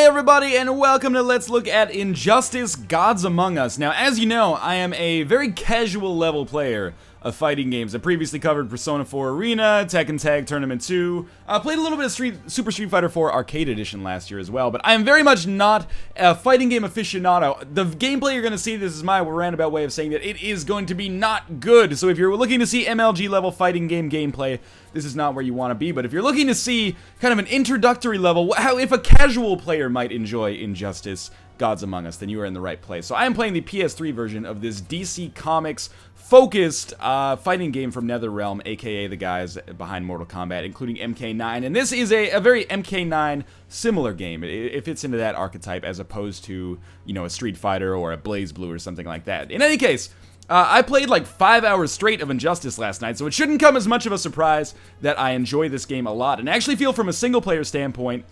everybody, and welcome to Let's Look at Injustice: Gods Among Us. Now, as you know, I am a very casual level player of fighting games. I previously covered Persona 4 Arena, Tekken Tag Tournament 2, played a little bit of Super Street Fighter 4 Arcade Edition last year as well, but I am very much not a fighting game aficionado. The gameplay you're going to see, this is my roundabout way of saying that it is going to be not good. So if you're looking to see MLG level fighting game gameplay, this is not where you want to be. But if you're looking to see kind of an introductory level, how if a casual player might enjoy Injustice: Gods Among Us, then you are in the right place. So I am playing the PS3 version of this DC Comics focused fighting game from Netherrealm, aka the guys behind Mortal Kombat, including MK9. And this is a very MK9 similar game. It fits into that archetype as opposed to, you know, a Street Fighter or a BlazBlue or something like that. In any case, I played like 5 hours straight of Injustice last night, so it shouldn't come as much of a surprise that I enjoy this game a lot. And I actually feel from a single player standpoint,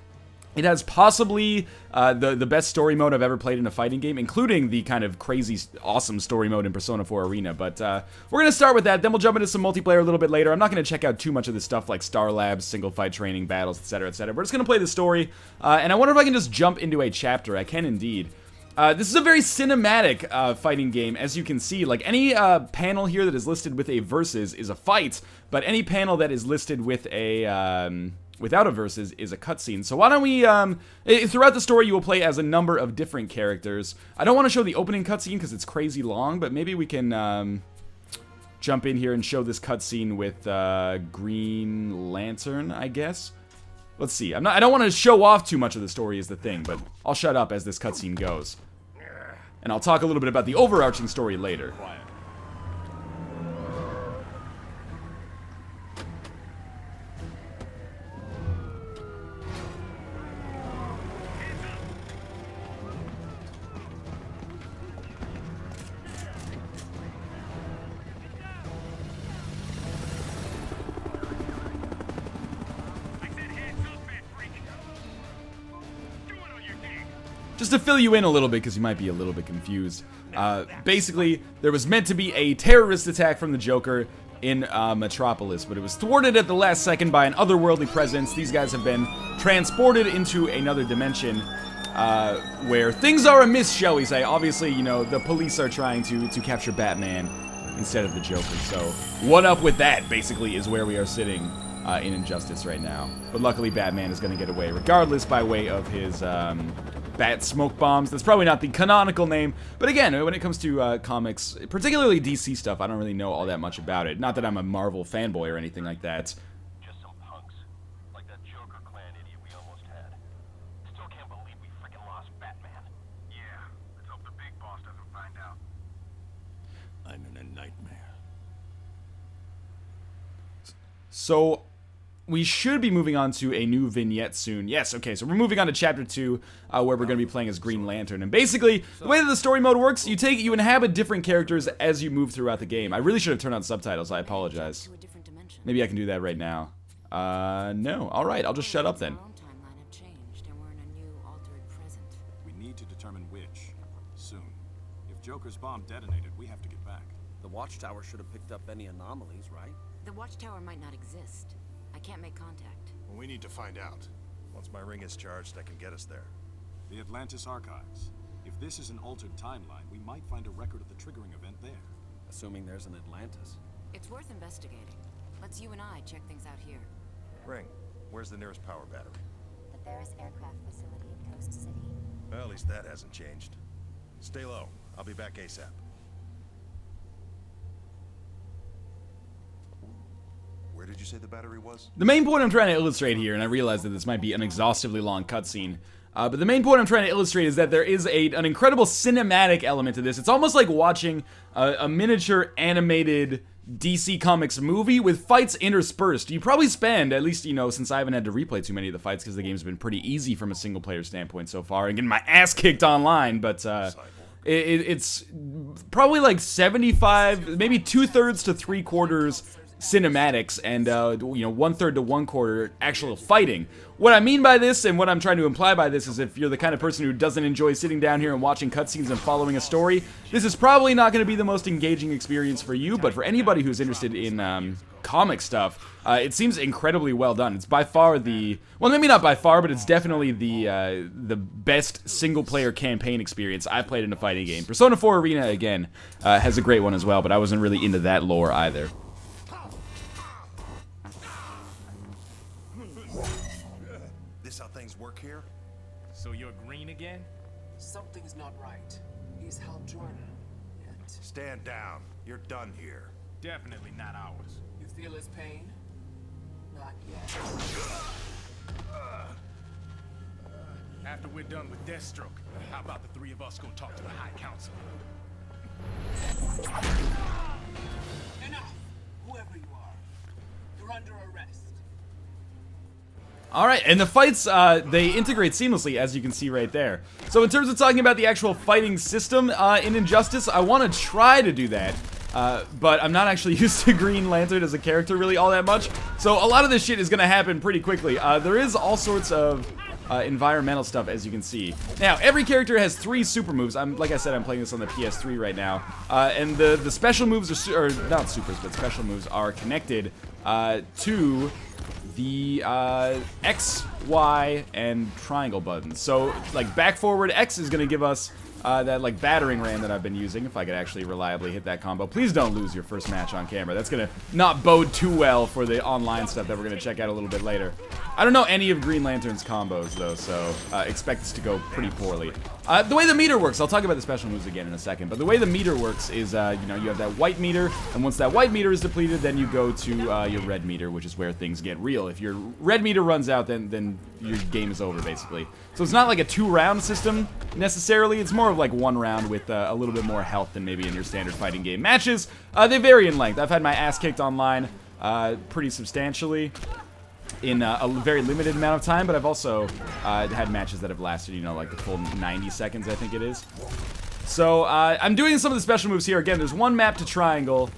it has possibly the best story mode I've ever played in a fighting game, including the kind of crazy, awesome story mode in Persona 4 Arena. But we're going to start with that, then we'll jump into some multiplayer a little bit later. I'm not going to check out too much of this stuff like Star Labs, single fight training, battles, etc., etc. We're just going to play the story, and I wonder if I can just jump into a chapter. I can indeed. This is a very cinematic fighting game, as you can see. Like, any panel here that is listed with a versus is a fight, but any panel that is listed with a without a versus is a cutscene. So why don't we, throughout the story you will play as a number of different characters. I don't want to show the opening cutscene because it's crazy long, but maybe we can jump in here and show this cutscene with Green Lantern, I guess. Let's see. I don't want to show off too much of the story is the thing, but I'll shut up as this cutscene goes. And I'll talk a little bit about the overarching story later. Just to fill you in a little bit, because you might be a little bit confused. Basically, there was meant to be a terrorist attack from the Joker in Metropolis, but it was thwarted at the last second by an otherworldly presence. These guys have been transported into another dimension where things are amiss, shall we say. Obviously, you know, the police are trying to capture Batman instead of the Joker. So, what up with that, basically, is where we are sitting in Injustice right now. But luckily, Batman is going to get away regardless by way of his bat smoke bombs. That's probably not the canonical name, but again, when it comes to comics, particularly DC stuff, I don't really know all that much about it. Not that I'm a Marvel fanboy or anything like that. Just some punks, like that Joker clan idiot we almost had. Still can't believe we freaking lost Batman. Yeah, let's hope the big boss doesn't find out. I'm in a nightmare. So, we should be moving on to a new vignette soon. Yes, okay, so we're moving on to Chapter 2, where we're going to be playing as Green Lantern. And basically, the way that the story mode works, you inhabit different characters as you move throughout the game. I really should have turned on subtitles, I apologize. Maybe I can do that right now. No. Alright, I'll just shut up then. We need to determine which, soon. If Joker's bomb detonated, we have to get back. The watchtower should have picked up any anomalies, right? The watchtower might not exist. I can't make contact. Well, we need to find out. Once my ring is charged, I can get us there. The Atlantis Archives. If this is an altered timeline, we might find a record of the triggering event there. Assuming there's an Atlantis. It's worth investigating. Let's you and I check things out here. Ring, where's the nearest power battery? The Barris Aircraft Facility in Coast City. Well, at least that hasn't changed. Stay low. I'll be back ASAP. Where did you say the battery was? The main point I'm trying to illustrate here, and I realize that this might be an exhaustively long cutscene, but the main point I'm trying to illustrate is that there is an incredible cinematic element to this. It's almost like watching a miniature animated DC Comics movie with fights interspersed. You probably spend, at least, you know, since I haven't had to replay too many of the fights because the game's been pretty easy from a single player standpoint so far, and getting my ass kicked online, but it's probably like 75, maybe 2/3 to 3/4 cinematics and you know, 1/3 to 1/4 actual fighting. What I mean by this, and what I'm trying to imply by this, is if you're the kind of person who doesn't enjoy sitting down here and watching cutscenes and following a story, this is probably not going to be the most engaging experience for you. But for anybody who's interested in comic stuff, it seems incredibly well done. It's by far the, well, maybe not by far, but it's definitely the best single-player campaign experience I've played in a fighting game. Persona 4 Arena, again, has a great one as well, but I wasn't really into that lore either. This how things work here? So you're green again? Something's not right. He's Hal Jordan. And Stand down. You're done here. Definitely not ours. you feel his pain? Not yet. After we're done with Deathstroke, how about the three of us go talk to the High Council? Enough! Whoever you are, you're under arrest. Alright, and the fights, they integrate seamlessly, as you can see right there. So in terms of talking about the actual fighting system in Injustice, I want to try to do that. But I'm not actually used to Green Lantern as a character really all that much. So a lot of this shit is going to happen pretty quickly. There is all sorts of environmental stuff, as you can see. Now, every character has 3 super moves. Like I said, I'm playing this on the PS3 right now. And the special moves, or not supers, but special moves are connected to the X, Y, and triangle buttons. So, like, back forward, X is going to give us that, like, battering ram that I've been using, if I could actually reliably hit that combo. Please don't lose your first match on camera. That's going to not bode too well for the online stuff that we're going to check out a little bit later. I don't know any of Green Lantern's combos, though, so expect this to go pretty poorly. The way the meter works, I'll talk about the special moves again in a second, but the way the meter works is, you know, you have that white meter, and once that white meter is depleted, then you go to your red meter, which is where things get real. If your red meter runs out, then your game is over, basically. So it's not like a 2-round system, necessarily. It's more of like 1 round with a little bit more health than maybe in your standard fighting game matches. They vary in length. I've had my ass kicked online pretty substantially in a very limited amount of time, but I've also had matches that have lasted, you know, like the full 90 seconds, I think it is. So I'm doing some of the special moves here. Again, there's one map to triangle,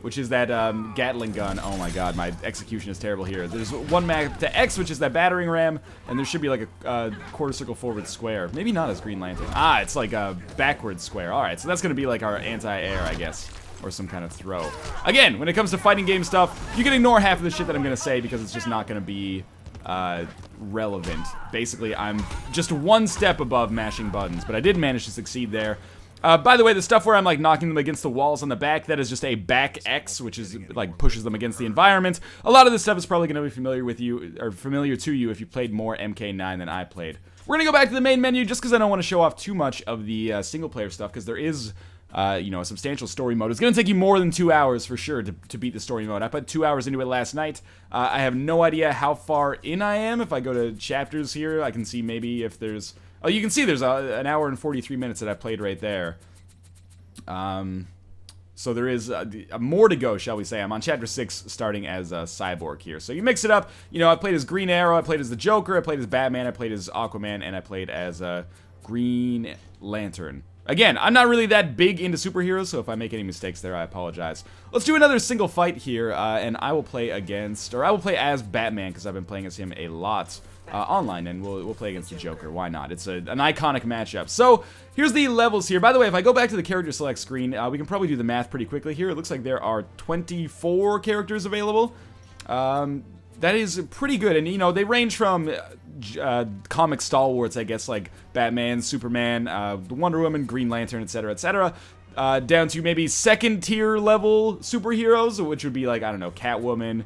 which is that Gatling gun. Oh my god, my execution is terrible here. There's one map to X, which is that battering ram, and there should be like a quarter circle forward square. Maybe not as Green Lantern. Ah, it's like a backward square. Alright, so that's going to be like our anti-air, I guess. Or some kind of throw. Again, when it comes to fighting game stuff, you can ignore half of the shit that I'm going to say because it's just not going to be relevant. Basically, I'm just 1 step above mashing buttons, but I did manage to succeed there. By the way, the stuff where I'm like knocking them against the walls on the back, that is just a back X, which is like pushes them against the environment. A lot of this stuff is probably going to be familiar with you, or familiar to you if you played more MK9 than I played. We're going to go back to the main menu just because I don't want to show off too much of the single-player stuff, because there is you know, a substantial story mode. It's going to take you more than 2 hours for sure to beat the story mode. I put 2 hours into it last night. I have no idea how far in I am. If I go to chapters here, I can see maybe if there's... Oh, you can see there's an hour and 43 minutes that I played right there. So there is more to go, shall we say. I'm on chapter 6, starting as Cyborg here. So you mix it up. You know, I played as Green Arrow, I played as the Joker, I played as Batman, I played as Aquaman, and I played as Green Lantern. Again, I'm not really that big into superheroes, so if I make any mistakes there, I apologize. Let's do another single fight here, and I will play against, or I will play as Batman, because I've been playing as him a lot online, and we'll play against the Joker. Why not? It's an iconic matchup. So, here's the levels here. By the way, if I go back to the character select screen, we can probably do the math pretty quickly here. It looks like there are 24 characters available. That is pretty good, and, you know, they range from comic stalwarts, I guess, like Batman, Superman, Wonder Woman, Green Lantern, etc., etc., down to maybe second-tier level superheroes, which would be like, I don't know, Catwoman,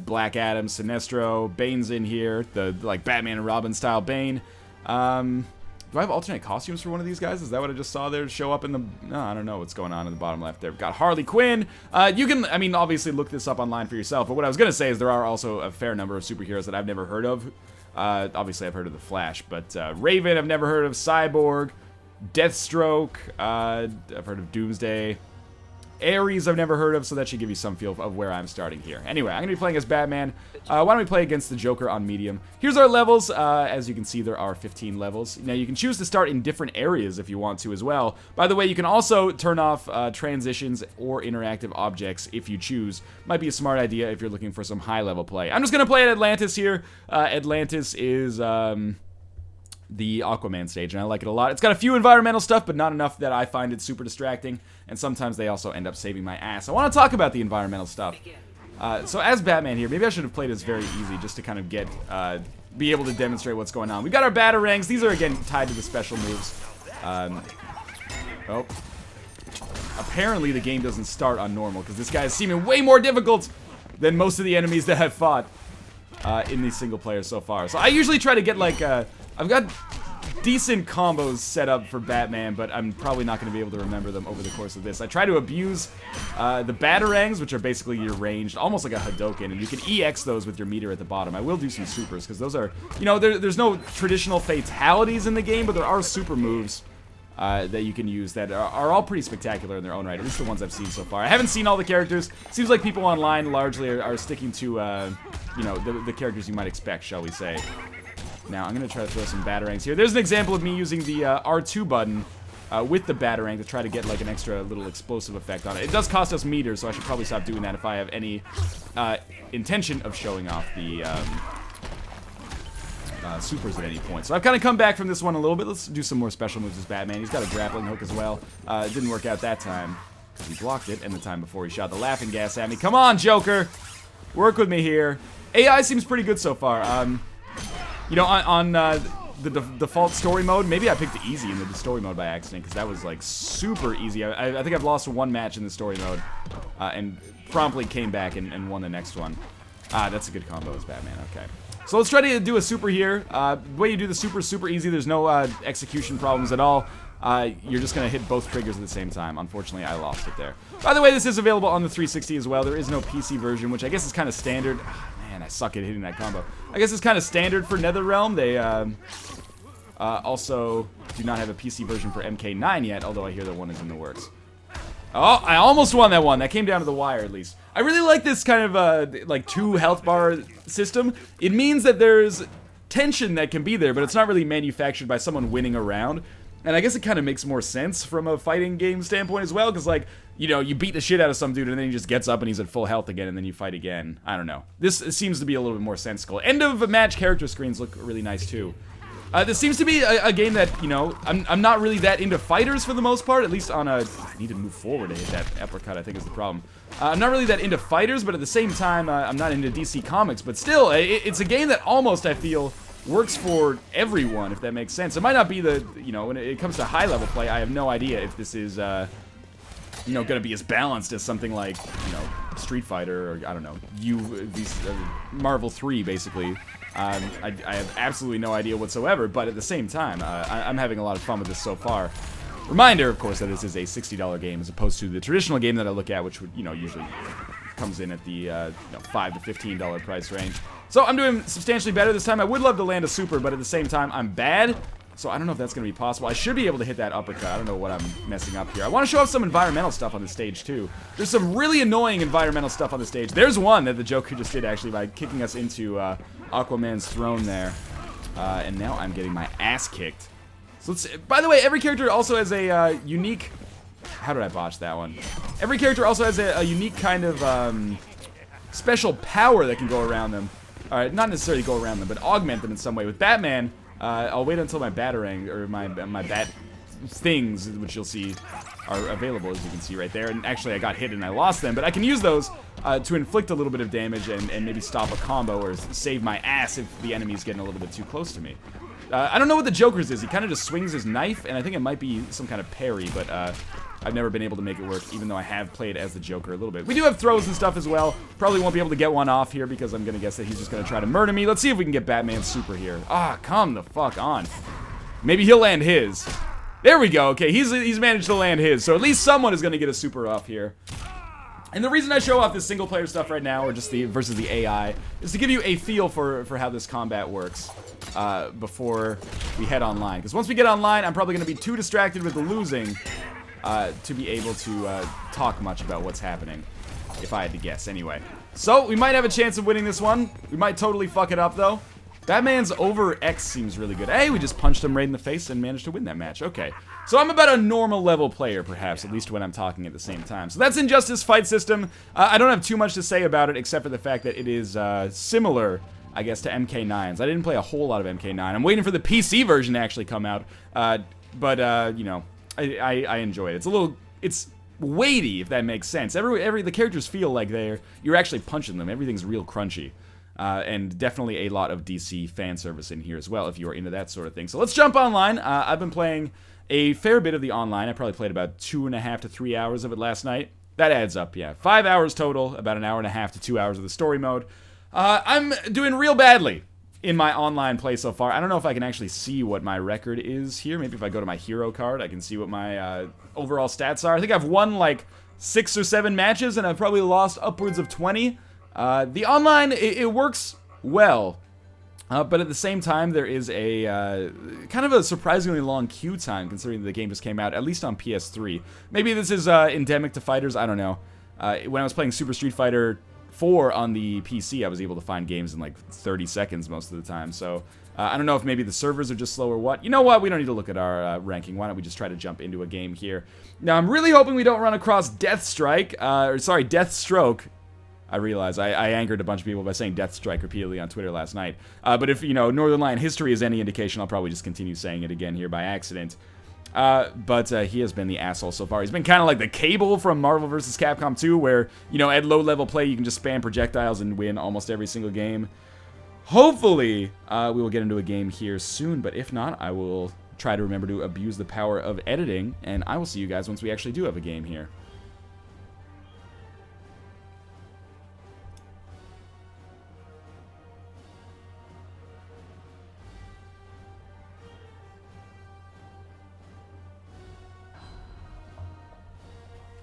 Black Adam, Sinestro, Bane's in here, the like Batman and Robin style Bane. Do I have alternate costumes for one of these guys? Is that what I just saw there show up in the... No, I don't know what's going on in the bottom left there. We've got Harley Quinn. You can, I mean, obviously look this up online for yourself, but what I was going to say is there are also a fair number of superheroes that I've never heard of. Obviously, I've heard of the Flash, but Raven, I've never heard of. Cyborg, Deathstroke, I've heard of Doomsday. Ares, I've never heard of, so that should give you some feel of where I'm starting here. Anyway, I'm going to be playing as Batman. Why don't we play against the Joker on medium? Here's our levels. As you can see, there are 15 levels. Now, you can choose to start in different areas if you want to as well. By the way, you can also turn off transitions or interactive objects if you choose. Might be a smart idea if you're looking for some high-level play. I'm just going to play at Atlantis here. Atlantis is... the Aquaman stage, and I like it a lot. It's got a few environmental stuff, but not enough that I find it super distracting, and sometimes they also end up saving my ass. I want to talk about the environmental stuff. So as Batman here, maybe I should have played this very easy just to kind of get, be able to demonstrate what's going on. We got our batarangs. These are, again, tied to the special moves. Oh. Apparently the game doesn't start on normal, because this guy is seeming way more difficult than most of the enemies that I've fought in these single players so far. So I usually try to get, like, I've got decent combos set up for Batman, but I'm probably not going to be able to remember them over the course of this. I try to abuse the batarangs, which are basically your ranged, almost like a Hadouken, and you can EX those with your meter at the bottom. I will do some supers, because those are, you know, there's no traditional fatalities in the game, but there are super moves that you can use that are all pretty spectacular in their own right, at least the ones I've seen so far. I haven't seen all the characters. Seems like people online largely are sticking to, you know, the characters you might expect, shall we say. Now, I'm going to try to throw some batarangs here. There's an example of me using the R2 button with the batarang to try to get, like, an extra little explosive effect on it. It does cost us meters, so I should probably stop doing that if I have any intention of showing off the supers at any point. So I've kind of come back from this one a little bit. Let's do some more special moves as Batman. He's got a grappling hook as well. It didn't work out that time. He blocked it, and the time before he shot the laughing gas at me. Come on, Joker! Work with me here. AI seems pretty good so far. You know, on the default story mode, maybe I picked easy in the story mode by accident, because that was, like, super easy. I think I've lost one match in the story mode, and promptly came back and won the next one. That's a good combo as Batman, okay. So let's try to do a super here. The way you do the super is super easy. There's no execution problems at all. You're just going to hit both triggers at the same time. Unfortunately, I lost it there. By the way, this is available on the 360 as well. There is no PC version, which I guess is kind of standard. Man, I suck at hitting that combo. I guess it's kind of standard for Netherrealm. They also do not have a PC version for MK9 yet, although I hear that one is in the works. Oh, I almost won that one. That came down to the wire, at least. I really like this kind of, like, 2 health bar system. It means that there's tension that can be there, but it's not really manufactured by someone winning a round. And I guess it kind of makes more sense from a fighting game standpoint as well, because, like, you know, you beat the shit out of some dude, and then he just gets up and he's at full health again, and then you fight again. I don't know. This seems to be a little bit more sensical. End of match character screens look really nice, too. This seems to be a game that, you know, I'm not really that into fighters for the most part, at least on a... I need to move forward to hit that uppercut, I think is the problem. I'm not really that into fighters, but at the same time, I'm not into DC Comics, but still, it's a game that almost, I feel, works for everyone, if that makes sense. It might not be the, you know, when it comes to high-level play, I have no idea if this is, you know, gonna be as balanced as something like, you know, Street Fighter, or, I don't know, Marvel 3, basically. I have absolutely no idea whatsoever, but at the same time, I'm having a lot of fun with this so far. Reminder, of course, that this is a $60 game as opposed to the traditional game that I look at, which would, you know, usually comes in at the you know, $5 to $15 price range. So I'm doing substantially better this time. I would love to land a super, but at the same time, I'm bad. So I don't know if that's going to be possible. I should be able to hit that uppercut. I don't know what I'm messing up here. I want to show off some environmental stuff on the stage, too. There's some really annoying environmental stuff on the stage. There's one that the Joker just did, actually, by kicking us into Aquaman's throne there. And now I'm getting my ass kicked. So let's... By the way, every character also has a unique... How did I botch that one? Every character also has a unique kind of special power that can go around them. Alright, not necessarily go around them, but augment them in some way. With Batman... I'll wait until my batarang, or my bat things, which you'll see are available, as you can see right there. And actually, I got hit and I lost them, but I can use those to inflict a little bit of damage and maybe stop a combo or save my ass if the enemy's getting a little bit too close to me. I don't know what the Joker's is. He kind of just swings his knife, and I think it might be some kind of parry, but I've never been able to make it work, even though I have played as the Joker a little bit. We do have throws and stuff as well. Probably won't be able to get one off here because I'm going to guess that he's just going to try to murder me. Let's see if we can get Batman's super here. Ah, come the fuck on. Maybe he'll land his. There we go. Okay, he's managed to land his. So at least someone is going to get a super off here. And the reason I show off this single player stuff right now, or just the versus the AI, is to give you a feel for how this combat works before we head online. Because once we get online, I'm probably going to be too distracted with the losing to be able to talk much about what's happening, if I had to guess, anyway. So, we might have a chance of winning this one. We might totally fuck it up, though. Batman's over X seems really good. Hey, we just punched him right in the face and managed to win that match. Okay. So I'm about a normal level player, perhaps, at least when I'm talking at the same time. So that's Injustice Fight System. I don't have too much to say about it, except for the fact that it is similar, I guess, to MK9's. I didn't play a whole lot of MK9. I'm waiting for the PC version to actually come out. But you know... I enjoy it. It's weighty, if that makes sense. The characters feel like you're actually punching them. Everything's real crunchy. And definitely a lot of DC fan service in here as well, if you're into that sort of thing. So let's jump online. I've been playing a fair bit of the online. I probably played about 2.5 to 3 hours of it last night. That adds up, yeah. 5 hours total, about 1.5 hours to 2 hours of the story mode. I'm doing real badly in my online play so far. I don't know if I can actually see what my record is here. Maybe if I go to my hero card, I can see what my overall stats are. I think I've won like 6 or 7 matches, and I've probably lost upwards of 20. The online, it works well, but at the same time, there is a kind of a surprisingly long queue time, considering the game just came out, at least on PS3. Maybe this is endemic to fighters, I don't know. When I was playing Super Street Fighter 4 on the PC, I was able to find games in like 30 seconds most of the time, so I don't know if maybe the servers are just slow or what. You know what? We don't need to look at our ranking. Why don't we just try to jump into a game here? Now, I'm really hoping we don't run across Deathstroke. I realize I angered a bunch of people by saying Deathstrike repeatedly on Twitter last night. But if, Northernlion history is any indication, I'll probably just continue saying it again here by accident. But he has been the asshole so far. He's been kind of like the Cable from Marvel vs. Capcom 2, where, at low-level play, you can just spam projectiles and win almost every single game. Hopefully, we will get into a game here soon, but if not, I will try to remember to abuse the power of editing, and I will see you guys once we actually do have a game here.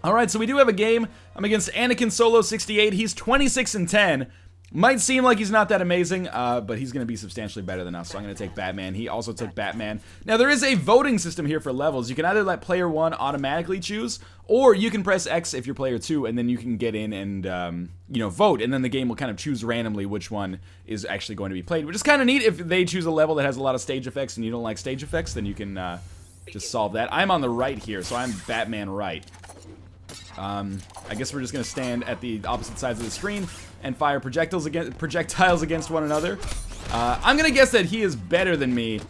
Alright, so we do have a game. I'm against Anakin Solo 68. He's 26-10. Might seem like he's not that amazing, but he's going to be substantially better than us, so I'm going to take Batman. He also took Batman. Now, there is a voting system here for levels. You can either let player 1 automatically choose, or you can press X if you're player 2, and then you can get in and, vote, and then the game will kind of choose randomly which one is actually going to be played, which is kind of neat. If they choose a level that has a lot of stage effects and you don't like stage effects, then you can just solve that. I'm on the right here, so I'm Batman right. I guess we're just going to stand at the opposite sides of the screen and fire projectiles against one another. I'm going to guess that he is better than me,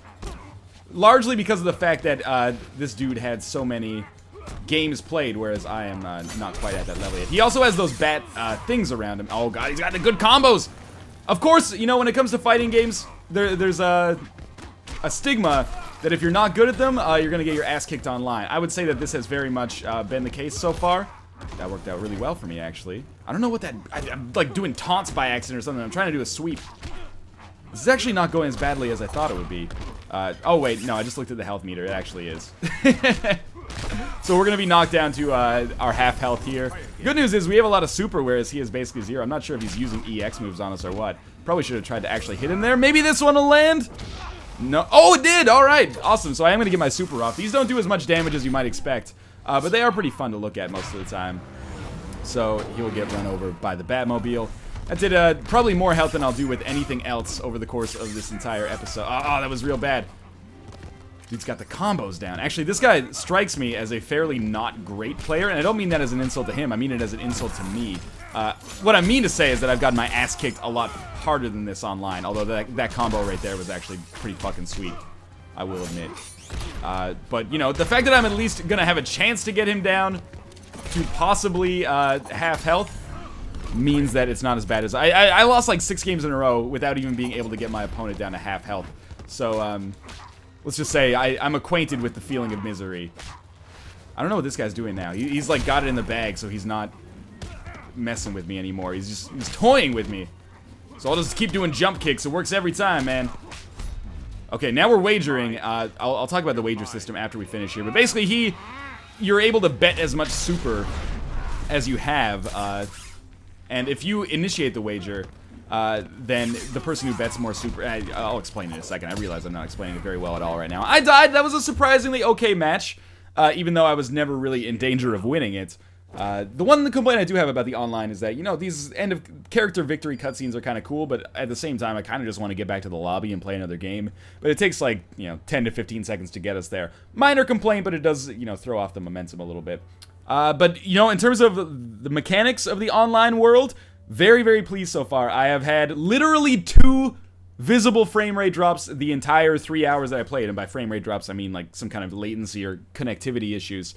largely because of the fact that this dude had so many games played, whereas I am not quite at that level yet. He also has those bat things around him. Oh god, he's got the good combos! Of course, when it comes to fighting games, there's a stigma that if you're not good at them, you're going to get your ass kicked online. I would say that this has very much been the case so far. That worked out really well for me, actually. I don't know what I'm like doing taunts by accident or something. I'm trying to do a sweep. This is actually not going as badly as I thought it would be. Oh wait, no, I just looked at the health meter. It actually is. So we're going to be knocked down to our half health here. Good news is we have a lot of super, whereas he is basically 0. I'm not sure if he's using EX moves on us or what. Probably should have tried to actually hit him there. Maybe this one will land? No. Oh, it did! Alright, awesome. So I am going to get my super off. These don't do as much damage as you might expect, but they are pretty fun to look at most of the time. So he will get run over by the Batmobile. That did probably more health than I'll do with anything else over the course of this entire episode. Oh, that was real bad. Dude's got the combos down. Actually, this guy strikes me as a fairly not great player, and I don't mean that as an insult to him. I mean it as an insult to me. What I mean to say is that I've gotten my ass kicked a lot harder than this online, although that combo right there was actually pretty fucking sweet, I will admit. But, the fact that I'm at least gonna have a chance to get him down to possibly half health means that it's not as bad as... I lost like 6 games in a row without even being able to get my opponent down to half health. So, let's just say I'm acquainted with the feeling of misery. I don't know what this guy's doing now. He's like got it in the bag, so he's not messing with me anymore. He's toying with me. So I'll just keep doing jump kicks. It works every time, man. Okay, now we're wagering. I'll talk about the wager system after we finish here. But basically, you're able to bet as much super as you have. And if you initiate the wager, then the person who bets more super... I'll explain in a second. I realize I'm not explaining it very well at all right now. I died. That was a surprisingly okay match, even though I was never really in danger of winning it. The one complaint I do have about the online is that, these end-of-character victory cutscenes are kind of cool, but at the same time, I kind of just want to get back to the lobby and play another game. But it takes, 10 to 15 seconds to get us there. Minor complaint, but it does, throw off the momentum a little bit. But, in terms of the mechanics of the online world, very, very pleased so far. I have had literally 2 visible frame rate drops the entire 3 hours that I played, and by frame rate drops I mean like some kind of latency or connectivity issues.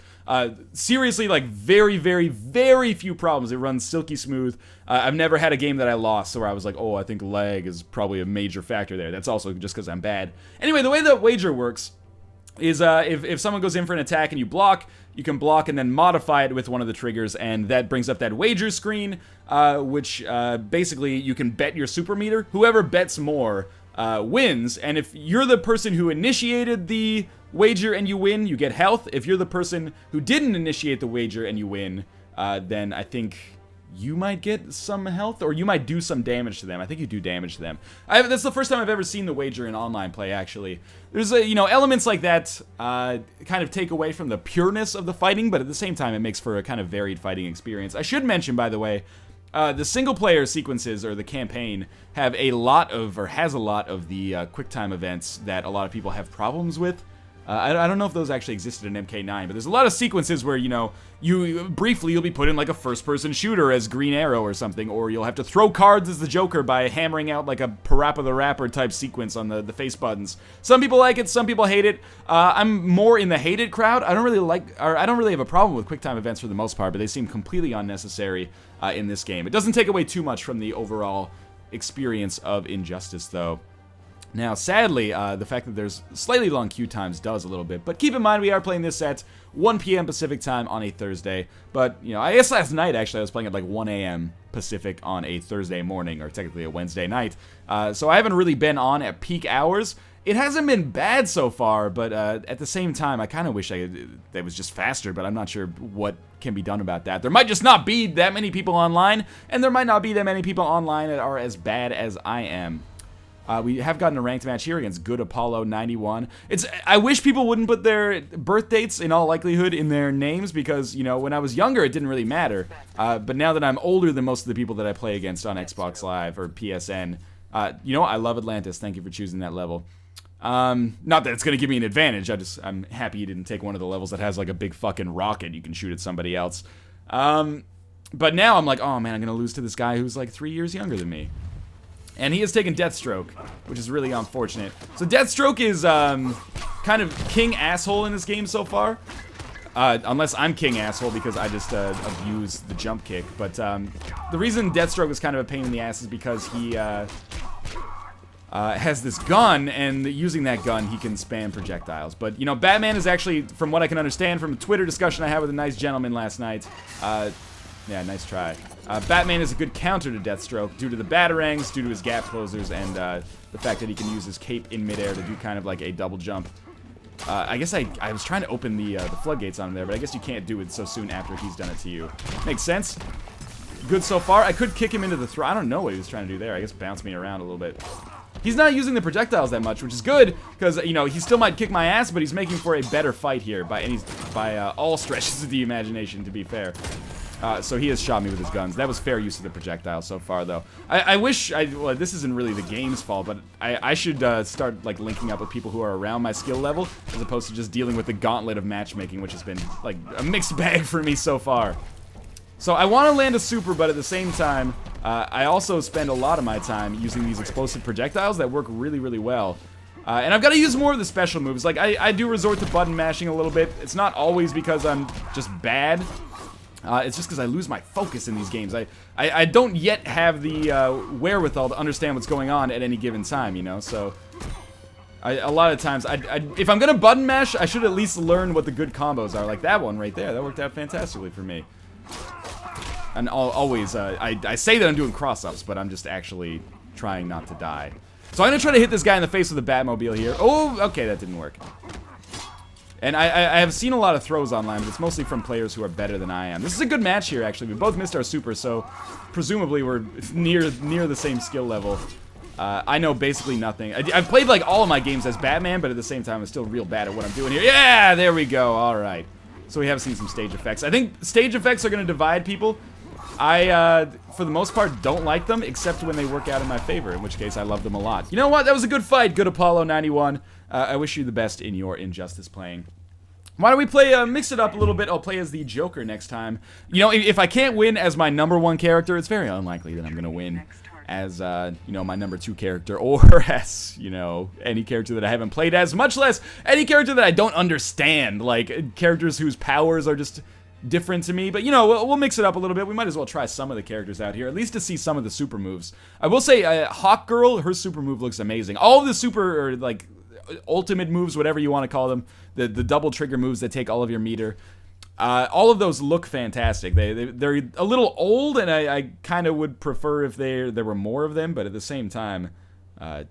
Seriously, like very, very, very few problems. It runs silky smooth. I've never had a game that I lost where I was like, oh, I think lag is probably a major factor there. That's also just because I'm bad. Anyway, the way that wager works is if someone goes in for an attack and you can block and then modify it with one of the triggers, and that brings up that wager screen, which basically you can bet your super meter. Whoever bets more wins, and if you're the person who initiated the wager and you win, you get health. If you're the person who didn't initiate the wager and you win, then I think you might get some health, or you might do some damage to them. I think you do damage to them. That's the first time I've ever seen the wager in online play, actually. There's, elements like that kind of take away from the pureness of the fighting, but at the same time, it makes for a kind of varied fighting experience. I should mention, by the way, the single-player sequences, or the campaign, have a lot of, or has a lot of the QuickTime events that a lot of people have problems with. I don't know if those actually existed in MK9, but there's a lot of sequences where, you'll be put in like a first-person shooter as Green Arrow or something, or you'll have to throw cards as the Joker by hammering out like a Parappa the Rapper type sequence on the face buttons. Some people like it, some people hate it. I'm more in the hated crowd. I don't really have a problem with QuickTime events for the most part, but they seem completely unnecessary in this game. It doesn't take away too much from the overall experience of Injustice, though. Now, sadly, the fact that there's slightly long queue times does a little bit, but keep in mind we are playing this at 1 p.m. Pacific time on a Thursday, but, I guess last night, actually, I was playing at like 1 a.m. Pacific on a Thursday morning, or technically a Wednesday night, so I haven't really been on at peak hours. It hasn't been bad so far, but at the same time, I kind of wish that was just faster, but I'm not sure what can be done about that. There might just not be that many people online, and there might not be that many people online that are as bad as I am. We have gotten a ranked match here against Good Apollo 91. I wish people wouldn't put their birth dates, in all likelihood, in their names, because, when I was younger, it didn't really matter. But now that I'm older than most of the people that I play against on Xbox Live or PSN, I love Atlantis. Thank you for choosing that level. Not that it's going to give me an advantage. I'm happy you didn't take one of the levels that has, like, a big fucking rocket you can shoot at somebody else. But now I'm like, oh, man, I'm going to lose to this guy who's, like, 3 years younger than me. And he has taken Deathstroke, which is really unfortunate. So Deathstroke is kind of king asshole in this game so far. Unless I'm king asshole because I just abuse the jump kick. But the reason Deathstroke is kind of a pain in the ass is because he has this gun, and using that gun, he can spam projectiles. But, Batman is actually, from what I can understand from a Twitter discussion I had with a nice gentleman last night, yeah, nice try. Batman is a good counter to Deathstroke due to the batarangs, due to his gap closers, and the fact that he can use his cape in midair to do kind of like a double jump. I guess I was trying to open the floodgates on him there, but I guess you can't do it so soon after he's done it to you. Makes sense. Good so far. I could kick him into the throw. I don't know what he was trying to do there. I guess bounce me around a little bit. He's not using the projectiles that much, which is good, because, he still might kick my ass, but he's making for a better fight here by all stretches of the imagination, to be fair. So he has shot me with his guns. That was fair use of the projectile so far, though. I wish, well, this isn't really the game's fault, but I should start, like, linking up with people who are around my skill level, as opposed to just dealing with the gauntlet of matchmaking, which has been, like, a mixed bag for me so far. So I want to land a super, but at the same time, I also spend a lot of my time using these explosive projectiles that work really, really well. And I've got to use more of the special moves. Like, I do resort to button mashing a little bit. It's not always because I'm just bad. It's just because I lose my focus in these games. I don't yet have the wherewithal to understand what's going on at any given time, so a lot of times, if I'm going to button mash, I should at least learn what the good combos are. Like that one right there. That worked out fantastically for me. And always, I say that I'm doing cross-ups, but I'm just actually trying not to die. So I'm going to try to hit this guy in the face with a Batmobile here. Oh, okay, that didn't work. And I have seen a lot of throws online, but it's mostly from players who are better than I am. This is a good match here, actually. We both missed our super, so presumably we're near the same skill level. I know basically nothing. I've played, like, all of my games as Batman, but at the same time, I'm still real bad at what I'm doing here. Yeah, there we go. All right. So we have seen some stage effects. I think stage effects are going to divide people. I, for the most part, don't like them, except when they work out in my favor, in which case I love them a lot. You know what? That was a good fight, Good Apollo 91. I wish you the best in your Injustice playing. Why don't we play, mix it up a little bit? I'll play as the Joker next time. If I can't win as my #1 character, it's very unlikely that I'm going to win as, you know, my number 2 character, or as, you know, any character that I haven't played as, much less any character that I don't understand, like, characters whose powers are just different to me. But, you know, we'll mix it up a little bit. We might as well try some of the characters out here, at least to see some of the super moves. I will say, Hawkgirl, her super move looks amazing. All of the super, or, like, ultimate moves, whatever you want to call them, the double trigger moves that take all of your meter, all of those look fantastic. They're a little old, and I kind of would prefer if there were more of them, but at the same time,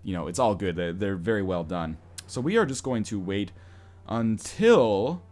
you know, it's all good. They're very well done. So we are just going to wait until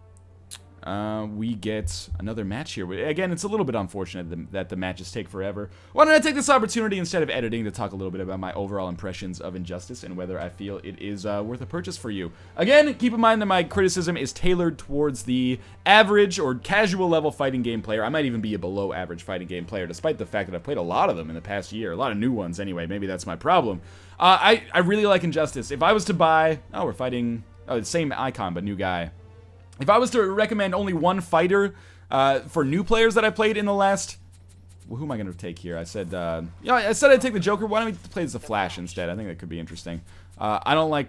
we get another match here. Again, it's a little bit unfortunate that the matches take forever. Why don't I take this opportunity, instead of editing, to talk a little bit about my overall impressions of Injustice and whether I feel it is worth a purchase for you. Again, keep in mind that my criticism is tailored towards the average or casual level fighting game player. I might even be a below average fighting game player, despite the fact that I've played a lot of them in the past year. A lot of new ones, anyway. Maybe that's my problem. I really like Injustice. If I was to buy... Oh, we're fighting... Oh, the same icon, but new guy. If I was to recommend only one fighter for new players that I played in the last... Well, who am I going to take here? I said, yeah, I said I'd take the Joker. Why don't we play as the Flash instead? I think that could be interesting. I don't like...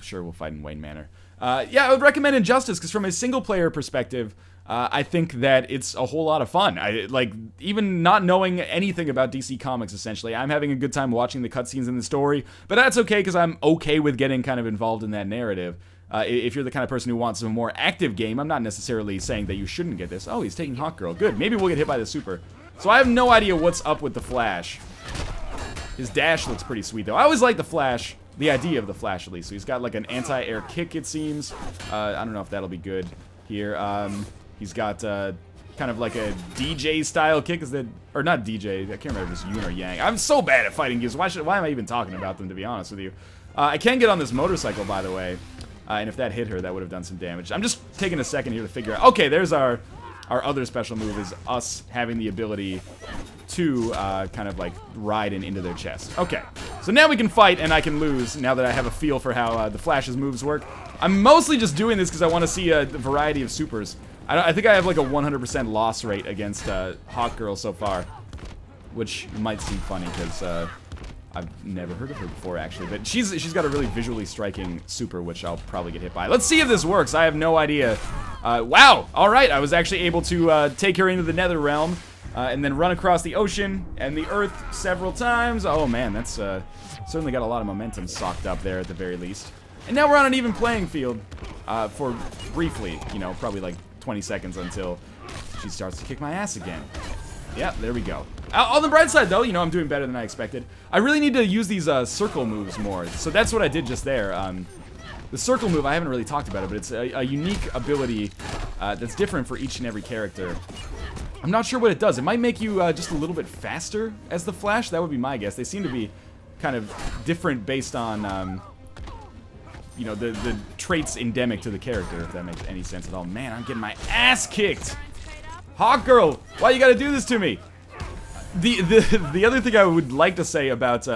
sure, we'll fight in Wayne Manor. Yeah, I would recommend Injustice, because from a single-player perspective, I think that it's a whole lot of fun. Like, even not knowing anything about DC Comics, essentially, I'm having a good time watching the cutscenes in the story, but that's okay, because I'm okay with getting kind of involved in that narrative. If you're the kind of person who wants a more active game, I'm not necessarily saying that you shouldn't get this. Oh, he's taking Hawkgirl. Good. Maybe we'll get hit by the super. So I have no idea what's up with the Flash. His dash looks pretty sweet, though. I always like the Flash, the idea of the Flash, at least. So he's got, like, an anti-air kick, it seems. I don't know if that'll be good here. He's got kind of like a DJ-style kick. Is that... Or not DJ. I can't remember if it's Yin or Yang. I'm so bad at fighting games. Why am I even talking about them, to be honest with you? I can get on this motorcycle, by the way. And if that hit her, that would have done some damage. I'm just taking a second here to figure out... Okay, there's our other special move, is us having the ability to kind of like ride into their chest. Okay, so now we can fight, and I can lose now that I have a feel for how the Flash's moves work. I'm mostly just doing this because I want to see a variety of supers. I think I have like a 100% loss rate against Hawkgirl so far, which might seem funny because... I've never heard of her before, actually, but she's got a really visually striking super, which I'll probably get hit by. Let's see if this works. I have no idea. Wow! Alright, I was actually able to take her into the Netherrealm, and then run across the ocean and the Earth several times. Oh man, that's certainly got a lot of momentum socked up there at the very least. And now we're on an even playing field, for briefly, you know, probably like 20 seconds until she starts to kick my ass again. Yeah, there we go. On the bright side, though, you know, I'm doing better than I expected. I really need to use these circle moves more, so that's what I did just there. The circle move, I haven't really talked about it, but it's a unique ability that's different for each and every character. I'm not sure what it does. It might make you just a little bit faster as the Flash. That would be my guess. They seem to be kind of different based on, you know, the traits endemic to the character, if that makes any sense at all. Man, I'm getting my ass kicked! Hawkgirl, why you gotta do this to me? The other thing I would like to say about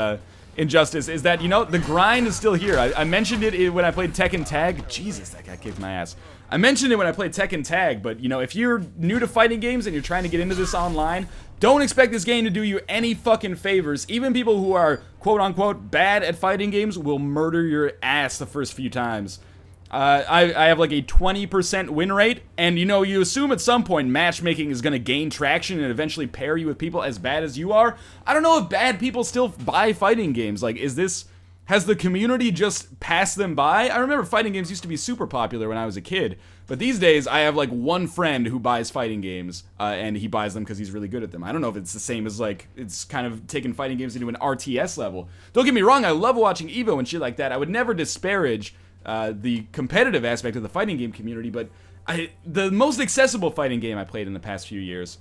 Injustice is that, you know, the grind is still here. I mentioned it when I played Tekken Tag. Jesus, that guy kicked my ass. I mentioned it when I played Tekken Tag, but, you know, if you're new to fighting games and you're trying to get into this online, don't expect this game to do you any fucking favors. Even people who are, quote-unquote, bad at fighting games will murder your ass the first few times. I have like a 20% win rate, and you know, you assume at some point matchmaking is going to gain traction and eventually pair you with people as bad as you are. I don't know if bad people still buy fighting games. Like, has the community just passed them by? I remember fighting games used to be super popular when I was a kid, but these days I have like one friend who buys fighting games, and he buys them because he's really good at them. I don't know if it's the same as like, it's kind of taking fighting games into an RTS level. Don't get me wrong, I love watching Evo and shit like that. I would never disparage the competitive aspect of the fighting game community, but the most accessible fighting game I played in the past few years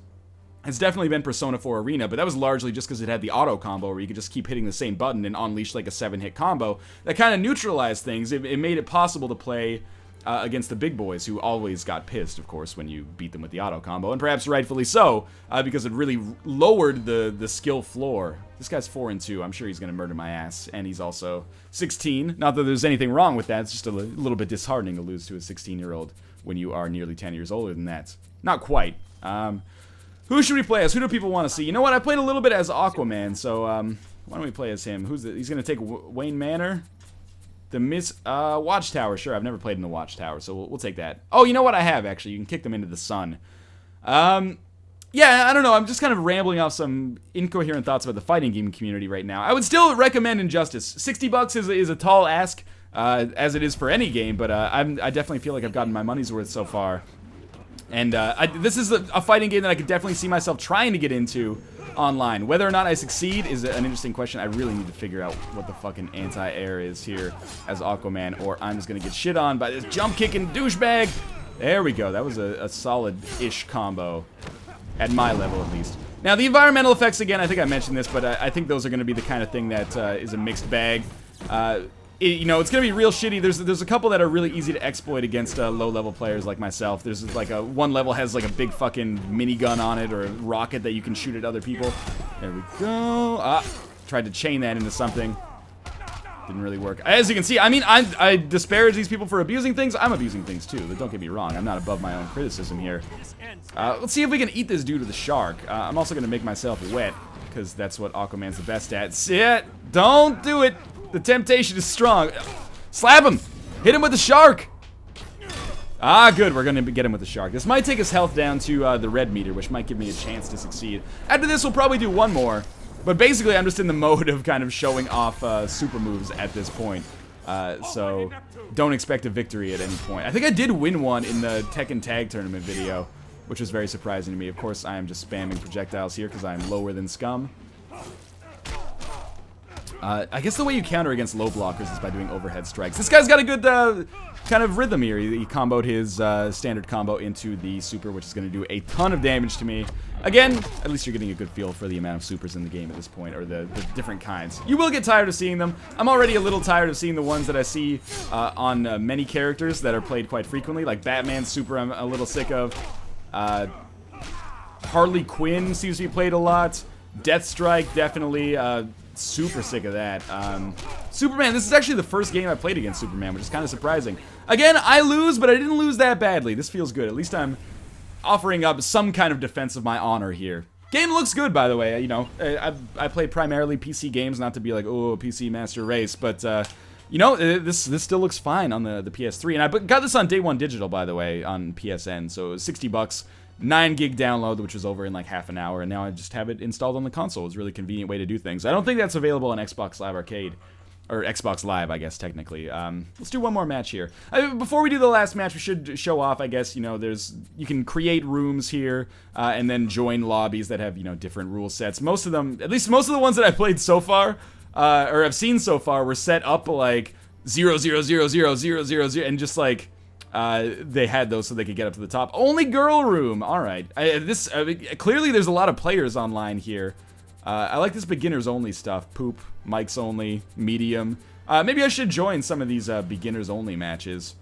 has definitely been Persona 4 Arena, but that was largely just because it had the auto combo where you could just keep hitting the same button and unleash like a 7-hit combo. That kind of neutralized things. It made it possible to play against the big boys, who always got pissed, of course, when you beat them with the auto combo, and perhaps rightfully so, because it really lowered the skill floor. This guy's 4-2. I'm sure he's gonna murder my ass, and he's also 16. Not that there's anything wrong with that. It's just a little bit disheartening to lose to a 16-year-old when you are nearly 10 years older than that. Not quite. Who should we play as? Who do people want to see? You know what? I played a little bit as Aquaman, so Why don't we play as him? He's gonna take Wayne Manor. The Watchtower. Sure, I've never played in the Watchtower, so we'll take that. Oh, you know what? I have, actually. You can kick them into the sun. Yeah, I don't know. I'm just kind of rambling off some incoherent thoughts about the fighting game community right now. I would still recommend Injustice. $60 is a tall ask, as it is for any game, but I definitely feel like I've gotten my money's worth so far. And this is a fighting game that I could definitely see myself trying to get into online. Whether or not I succeed is an interesting question. I really need to figure out what the fucking anti-air is here as Aquaman, or I'm just going to get shit on by this jump-kicking douchebag. There we go. That was a solid-ish combo. At my level, at least. Now, the environmental effects, again, I think I mentioned this, but I think those are going to be the kind of thing that is a mixed bag. You know, it's going to be real shitty. There's a couple that are really easy to exploit against low-level players like myself. There's like one level has like a big fucking minigun on it, or a rocket that you can shoot at other people. There we go. Tried to chain that into something. Didn't really work. As you can see, I mean, I disparage these people for abusing things. I'm abusing things too, but don't get me wrong. I'm not above my own criticism here. Let's see if we can eat this dude with a shark. I'm also going to make myself wet, because that's what Aquaman's the best at. Sit! Don't do it! The temptation is strong. Slap him! Hit him with the shark! Good. We're going to get him with the shark. This might take his health down to the red meter, which might give me a chance to succeed. After this, we'll probably do one more. But basically, I'm just in the mode of kind of showing off super moves at this point. So don't expect a victory at any point. I think I did win one in the Tekken Tag Tournament video, which was very surprising to me. Of course, I am just spamming projectiles here because I am lower than scum. I guess the way you counter against low blockers is by doing overhead strikes. This guy's got a good kind of rhythm here. He comboed his standard combo into the super, which is going to do a ton of damage to me. Again, at least you're getting a good feel for the amount of supers in the game at this point, or the different kinds. You will get tired of seeing them. I'm already a little tired of seeing the ones that I see on many characters that are played quite frequently, like Batman's super I'm a little sick of. Harley Quinn seems to be played a lot. Deathstroke, definitely super sick of that. Superman, this is actually the first game I played against Superman, which is kind of surprising. Again, I lose, but I didn't lose that badly. This feels good. At least I'm offering up some kind of defense of my honor here. Game looks good, by the way. You know, I play primarily PC games, not to be like, oh, PC master race, but you know, this still looks fine on the PS3, and I got this on day one digital, by the way, on PSN, so it was $60, 9 gig download, which was over in like half an hour, and now I just have it installed on the console. It's a really convenient way to do things. I don't think that's available on Xbox Live Arcade, or Xbox Live, I guess, technically. Let's do one more match here. Before we do the last match, we should show off, I guess, you know, you can create rooms here, and then join lobbies that have, you know, different rule sets. Most of them, at least most of the ones that I played so far, or I've seen so far, were set up like 0, 0, 0, 0, 0, 0, 0, and just like, they had those so they could get up to the top. Only girl room. All right. Clearly there's a lot of players online here. I like this beginners only stuff. Poop, mics only, medium. Maybe I should join some of these beginners only matches.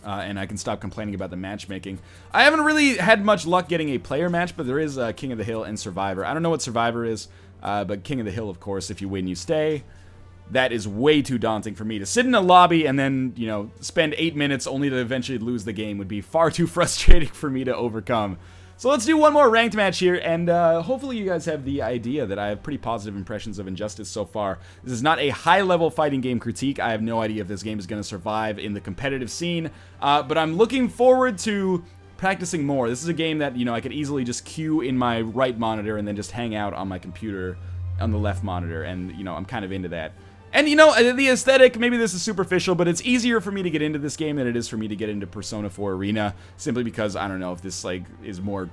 And I can stop complaining about the matchmaking. I haven't really had much luck getting a player match, but there is King of the Hill and Survivor. I don't know what Survivor is, but King of the Hill, of course, if you win, you stay. That is way too daunting for me. To sit in a lobby and then, you know, spend 8 minutes only to eventually lose the game would be far too frustrating for me to overcome. So let's do one more ranked match here, and hopefully you guys have the idea that I have pretty positive impressions of Injustice so far. This is not a high-level fighting game critique. I have no idea if this game is going to survive in the competitive scene, but I'm looking forward to practicing more. This is a game that, you know, I could easily just queue in my right monitor and then just hang out on my computer on the left monitor, and, you know, I'm kind of into that. And, you know, the aesthetic, maybe this is superficial, but it's easier for me to get into this game than it is for me to get into Persona 4 Arena, simply because, I don't know, if this, like, is more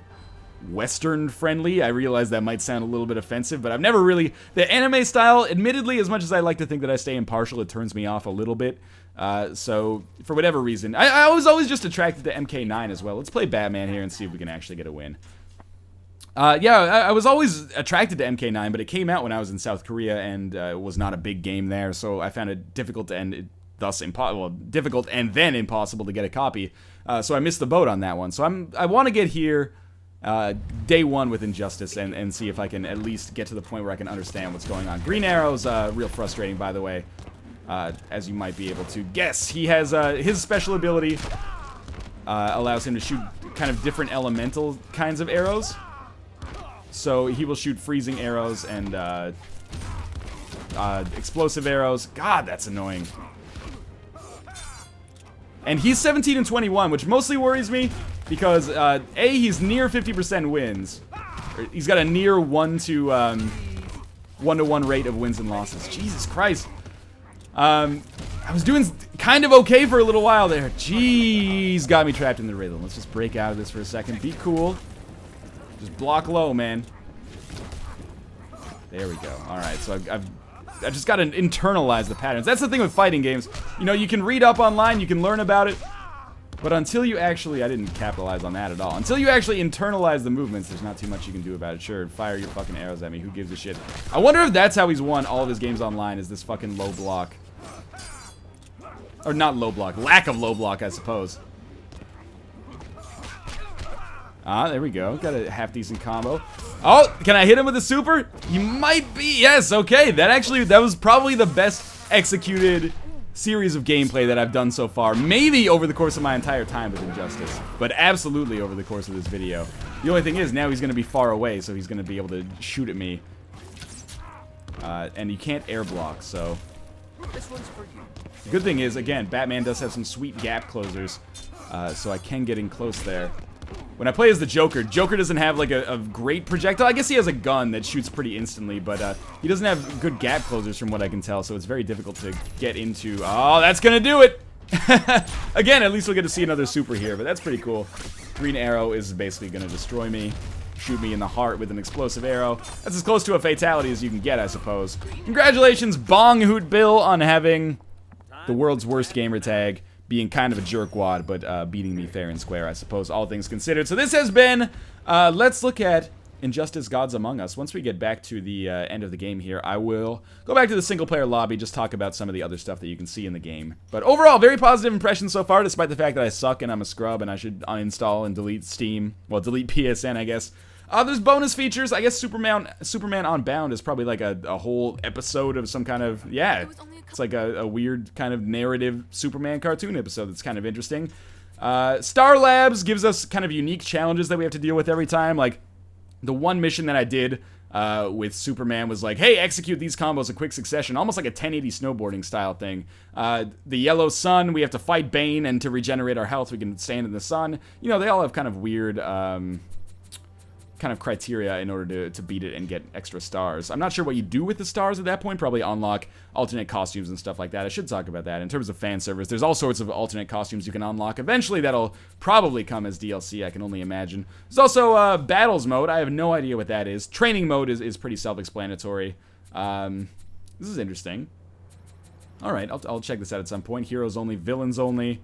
Western-friendly. I realize that might sound a little bit offensive, but I've never really... The anime style, admittedly, as much as I like to think that I stay impartial, it turns me off a little bit. So, for whatever reason... I was always just attracted to MK9 as well. Let's play Batman here and see if we can actually get a win. Yeah, I was always attracted to MK9, but it came out when I was in South Korea, and it was not a big game there, so I found it difficult to end, thus difficult and then impossible to get a copy. So I missed the boat on that one. So I want to get here day one with Injustice and see if I can at least get to the point where I can understand what's going on. Green Arrow's real frustrating, by the way, as you might be able to guess. He has his special ability allows him to shoot kind of different elemental kinds of arrows. So he will shoot freezing arrows and explosive arrows. God, that's annoying. And he's 17 and 21, which mostly worries me because A, he's near 50% wins. He's got a near 1-to-1 rate of wins and losses. Jesus Christ. I was doing kind of okay for a little while there. Jeez, got me trapped in the rhythm. Let's just break out of this for a second. Be cool. Just block low, man. There we go. All right, so I've just got to internalize the patterns. That's the thing with fighting games. You know, you can read up online, you can learn about it, but until you actually, I didn't capitalize on that at all. Until you actually internalize the movements, there's not too much you can do about it. Sure, fire your fucking arrows at me. Who gives a shit? I wonder if that's how he's won all of his games online, is this fucking low block. Or not low block, lack of low block, I suppose. Ah, there we go. Got a half-decent combo. Oh, can I hit him with a super? He might be. Yes, okay. That was probably the best executed series of gameplay that I've done so far. Maybe over the course of my entire time with Injustice. But absolutely over the course of this video. The only thing is, now he's going to be far away, so he's going to be able to shoot at me. And you can't air block, so... This one's for you. The good thing is, again, Batman does have some sweet gap closers, so I can get in close there. When I play as the Joker, Joker doesn't have like a great projectile. I guess he has a gun that shoots pretty instantly, but he doesn't have good gap closers from what I can tell, so it's very difficult to get into. Oh, that's gonna do it! Again, at least we'll get to see another super here, but that's pretty cool. Green arrow is basically gonna destroy me. Shoot me in the heart with an explosive arrow. That's as close to a fatality as you can get, I suppose. Congratulations, Bong Hoot Bill, on having the world's worst gamer tag, being kind of a jerkwad, but beating me fair and square, I suppose, all things considered. So this has been, let's look at Injustice Gods Among Us. Once we get back to the end of the game here, I will go back to the single-player lobby, just talk about some of the other stuff that you can see in the game. But overall, very positive impressions so far, despite the fact that I suck and I'm a scrub and I should uninstall and delete Steam. Well, delete PSN, I guess. There's bonus features. I guess Superman Unbound is probably like a whole episode of some kind of, yeah, it's like a weird kind of narrative Superman cartoon episode that's kind of interesting. Star Labs gives us kind of unique challenges that we have to deal with every time. Like, the one mission that I did with Superman was like, hey, execute these combos in quick succession, almost like a 1080 snowboarding style thing. The yellow sun, we have to fight Bane, and to regenerate our health, we can stand in the sun. You know, they all have kind of weird... kind of criteria in order to beat it and get extra stars. I'm not sure what you do with the stars at that point. Probably unlock alternate costumes and stuff like that. I should talk about that. In terms of fan service, there's all sorts of alternate costumes you can unlock. Eventually, that'll probably come as DLC, I can only imagine. There's also Battles mode. I have no idea what that is. Training mode is pretty self-explanatory. This is interesting. Alright, I'll check this out at some point. Heroes only, villains only.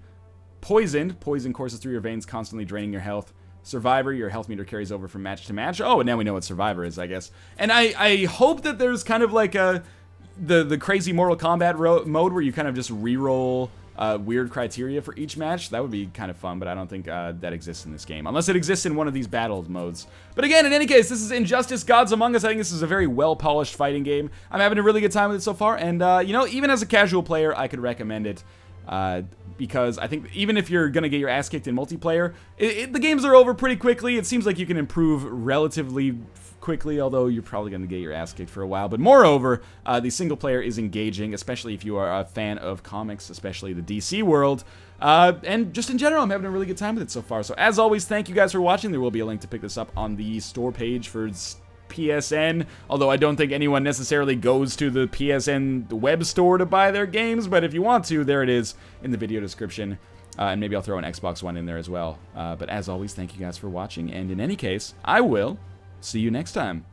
Poisoned. Poison courses through your veins, constantly draining your health. Survivor, your health meter carries over from match to match. Oh, and now we know what Survivor is, I guess. And I hope that there's kind of like the crazy Mortal Kombat mode where you kind of just re-roll weird criteria for each match. That would be kind of fun, but I don't think that exists in this game. Unless it exists in one of these battle modes. But again, in any case, this is Injustice Gods Among Us. I think this is a very well-polished fighting game. I'm having a really good time with it so far, and, you know, even as a casual player, I could recommend it. Because I think even if you're going to get your ass kicked in multiplayer, the games are over pretty quickly. It seems like you can improve relatively quickly, although you're probably going to get your ass kicked for a while. But moreover, the single player is engaging, especially if you are a fan of comics, especially the DC world. And just in general, I'm having a really good time with it so far. So as always, thank you guys for watching. There will be a link to pick this up on the store page for PSN, although I don't think anyone necessarily goes to the PSN web store to buy their games, but if you want to, there it is in the video description, and maybe I'll throw an Xbox One in there as well. But as always, thank you guys for watching, and in any case, I will see you next time.